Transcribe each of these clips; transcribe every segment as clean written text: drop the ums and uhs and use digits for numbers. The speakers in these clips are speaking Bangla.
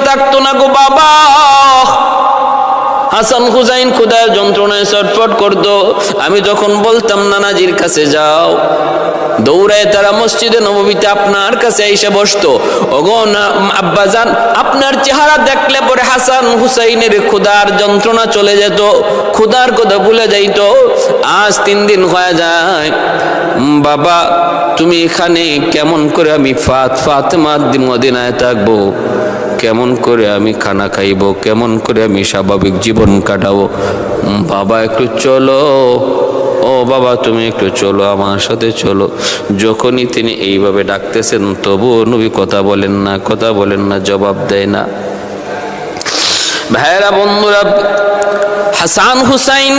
থাকতো না গো বাবা। হাসান হুসাইন ক্ষুধার যন্ত্রণায় ছটফট করতো। আমি যখন বলতাম নানাজির কাছে যাও, দৌড়ায় তারা মসজিদে নববীতে আপনার কাছে এসে বসতো। ওগো আব্বাজান, আপনার চেহারা দেখলে পরে হাসান হুসাইনের ক্ষুধার যন্ত্রণা চলে যেত, ক্ষুধার কথা ভুলে যাইতো। আজ 3 দিন হয়ে যায় বাবা, তুমি এখানে কেমন করে আমি ফাতেমা মদিনায় থাকবো, কেমন করে আমি খানা খাইব, কেমন করে আমি স্বাভাবিক জীবন কাটাবো? বাবা একটু চলো, ও বাবা তুমি একটু চলো, আমার সাথে চলো। যখনই তিনি এইভাবে ডাকতেছেন তবুও নবী কথা বলেন না, কথা বলেন না, জবাব দেয় না। ভাইরা বন্ধুরা, হাসান হুসাইন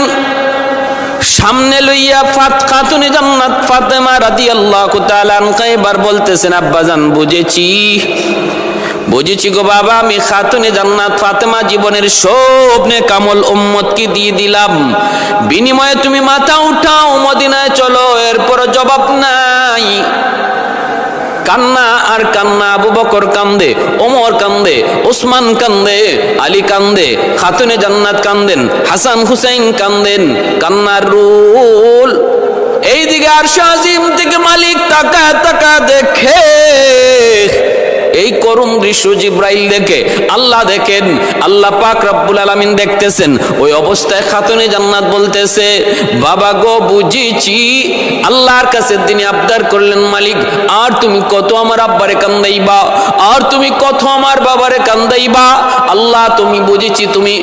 সামনে লইয়া খাতুনে জান্নাত ফাতেমা রাদিয়াল্লাহু তাআলা আনহা এবার বলতেছেন, আব্বাজান বুঝেছি গো বাবা, আমি খাতুনে জান্নাত ফাতেমা জীবনের সব নেকামল উম্মতকে দিয়ে দিলাম, বিনিময়ে তুমি মাথা উঠাও, মদিনায় চলো। এরপর জবাব নাই। কান্না আর কান্না, আবু বকর কান্দে, ওমর কান্দে, ওসমান কান্দে, আলী কান্দে, খাতুনে জান্নাত কান্দেন, হাসান হুসাইন কান্দেন, কান্নার রুল। এইদিকে আরশ আজিম থেকে মালিক তাকা তাকা দেখে এই করুণ দৃশ্য। জিব্রাইল দেখে, আল্লাহ দেখেন, আল্লাহ পাক রব্বুল আলামিন দেখতেছেন। ওই অবস্থায় খাতুনে জান্নাত বলতেছে, বাবা গো বুঝেছি। আল্লাহর কাছে তিনি আবদার করলেন, মালিক আর তুমি কত আমার আব্বারে কান্দাইবা, আর তুমি কত আমার বাবারে কান্দাইবা? আল্লাহ তুমি বুঝেছি, তুমি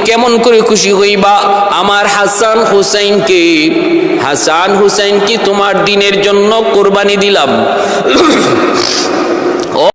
কেমন করে খুশি হইবা আমার হাসান হুসাইনকে তোমার দিনের জন্য কোরবানি দিলাম।